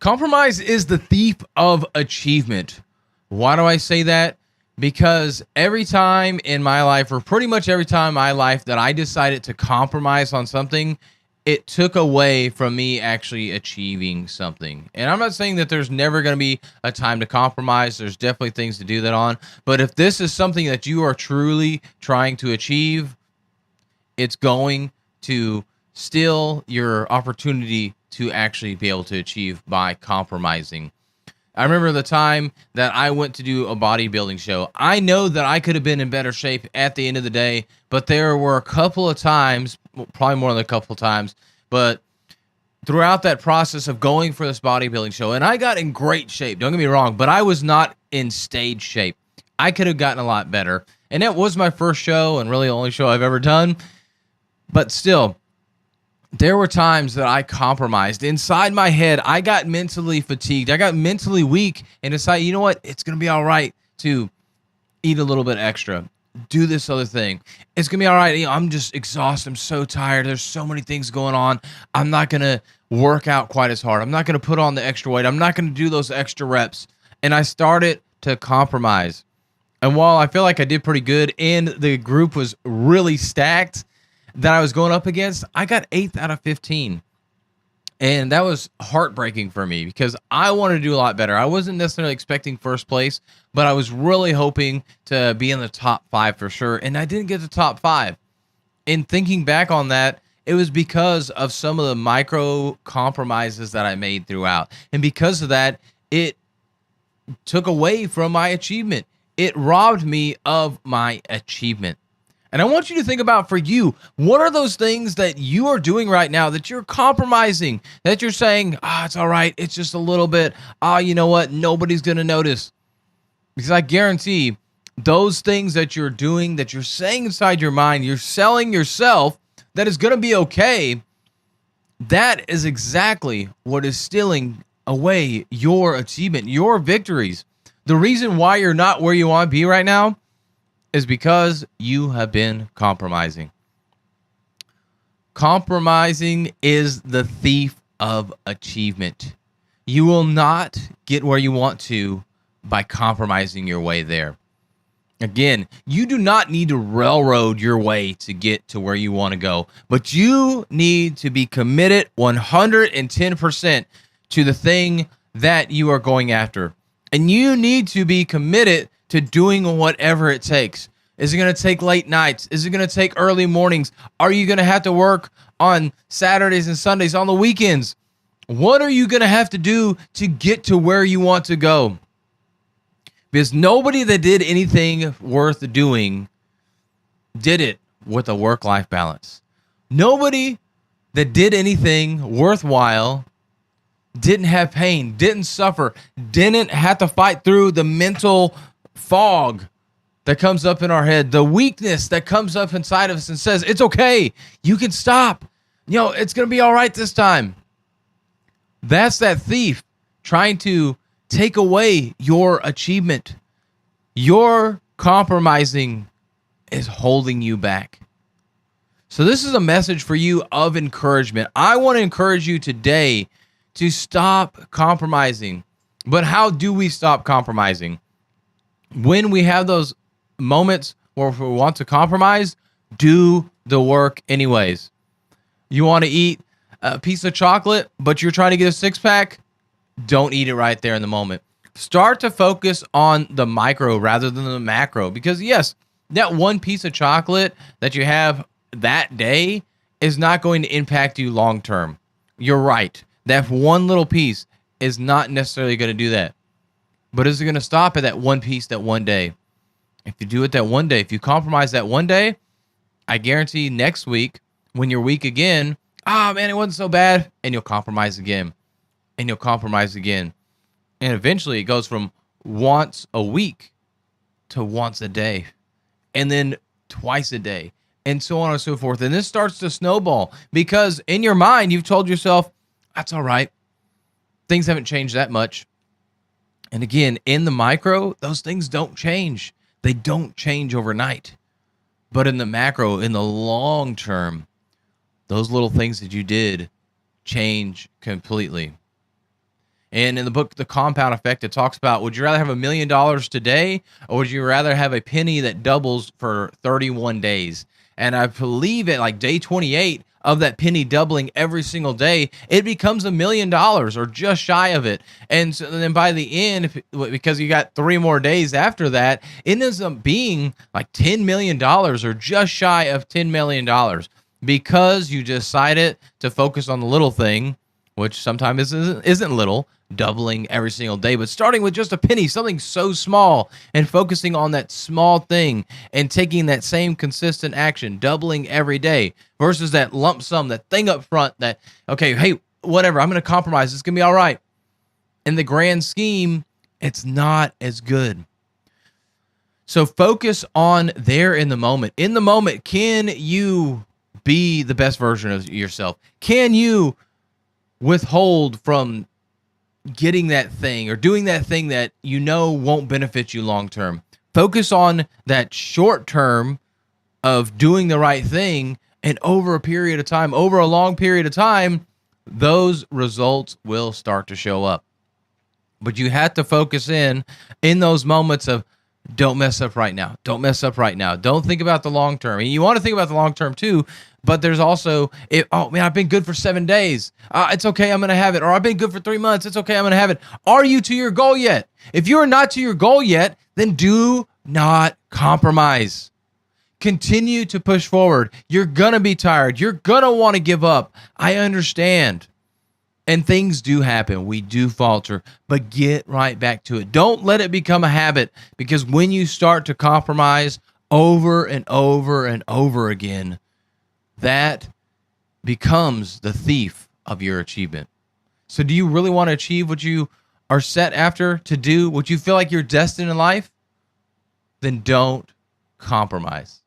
Compromise is the thief of achievement. Why do I say that? Because every time in my life, or pretty much every time in my life that I decided to compromise on something, it took away from me actually achieving something. And I'm not saying that there's never going to be a time to compromise. There's definitely things to do that on. But if this is something that you are truly trying to achieve, it's going to steal your opportunity to actually be able to achieve by compromising. I remember the time that I went to do a bodybuilding show. I know that I could have been in better shape at the end of the day, but there were a couple of times, probably more than a couple of times, but throughout that process of going for this bodybuilding show, and I got in great shape, don't get me wrong, but I was not in stage shape. I could have gotten a lot better, and it was my first show and really the only show I've ever done, but still, there were times that I compromised. Inside my head, I got mentally fatigued. I got mentally weak and decided, you know what? It's going to be all right to eat a little bit extra. Do this other thing. It's going to be all right. I'm just exhausted. I'm so tired. There's so many things going on. I'm not going to work out quite as hard. I'm not going to put on the extra weight. I'm not going to do those extra reps. And I started to compromise. And while I feel like I did pretty good and the group was really stacked that I was going up against, I got 8th out of 15. And that was heartbreaking for me because I wanted to do a lot better. I wasn't necessarily expecting first place, but I was really hoping to be in the top 5 for sure. And I didn't get the top 5. And thinking back on that, it was because of some of the micro compromises that I made throughout. And because of that, it took away from my achievement. It robbed me of my achievement. And I want you to think about for you, what are those things that you are doing right now that you're compromising, that you're saying, it's all right, it's just a little bit, you know what, nobody's going to notice. Because I guarantee those things that you're doing, that you're saying inside your mind, you're selling yourself that is going to be okay, that is exactly what is stealing away your achievement, your victories. The reason why you're not where you want to be right now is because you have been compromising. Compromising is the thief of achievement. You will not get where you want to by compromising your way there. Again, you do not need to railroad your way to get to where you want to go, but you need to be committed 110% to the thing that you are going after. And you need to be committed to doing whatever it takes. Is it going to take late nights? Is it going to take early mornings? Are you going to have to work on Saturdays and Sundays, on the weekends? What are you going to have to do to get to where you want to go? Because nobody that did anything worth doing did it with a work-life balance. Nobody that did anything worthwhile didn't have pain, didn't suffer, didn't have to fight through the mental fog that comes up in our head, the weakness that comes up inside of us and says, it's okay, you can stop. It's going to be all right this time. That's that thief trying to take away your achievement. Your compromising is holding you back. So this is a message for you of encouragement. I want to encourage you today to stop compromising. But how do we stop compromising? When we have those moments where we want to compromise, do the work anyways. You want to eat a piece of chocolate, but you're trying to get a 6-pack? Don't eat it right there in the moment. Start to focus on the micro rather than the macro. Because yes, that one piece of chocolate that you have that day is not going to impact you long term. You're right. That one little piece is not necessarily going to do that. But is it going to stop at that one piece that one day? If you do it that one day, if you compromise that one day, I guarantee next week, when you're weak again, man, it wasn't so bad. And you'll compromise again. And you'll compromise again. And eventually it goes from once a week to once a day. And then twice a day. And so on and so forth. And this starts to snowball. Because in your mind, you've told yourself, that's all right. Things haven't changed that much. And again, in the micro, those things don't change. They don't change overnight. But in the macro, in the long term, those little things that you did change completely. And in the book, The Compound Effect, it talks about, would you rather have $1,000,000 today, or would you rather have a penny that doubles for 31 days? And I believe at like day 28 of that penny doubling every single day, it becomes $1,000,000 or just shy of it. And so then by the end, because you got 3 more days after that, it ends up being like $10 million or just shy of $10 million, because you decided to focus on the little thing, which sometimes isn't little, doubling every single day, but starting with just a penny, something so small, and focusing on that small thing and taking that same consistent action, doubling every day, versus that lump sum, that thing up front that, okay, hey, whatever, I'm going to compromise. It's going to be all right. In the grand scheme, it's not as good. So focus on there in the moment. In the moment, can you be the best version of yourself? Can you withhold from getting that thing or doing that thing that you know won't benefit you long term? Focus on that short term of doing the right thing, and over a period of time, over a long period of time, those results will start to show up. But you have to focus in those moments of, don't mess up right now. Don't mess up right now. Don't think about the long term. And you want to think about the long term too, but there's also, oh man, I've been good for 7 days. It's okay, I'm going to have it. Or I've been good for 3 months. It's okay, I'm going to have it. Are you to your goal yet? If you are not to your goal yet, then do not compromise. Continue to push forward. You're going to be tired. You're going to want to give up. I understand. And things do happen. We do falter, but get right back to it. Don't let it become a habit, because when you start to compromise over and over and over again, that becomes the thief of your achievement. So do you really want to achieve what you are set after to do, what you feel like you're destined in life? Then don't compromise.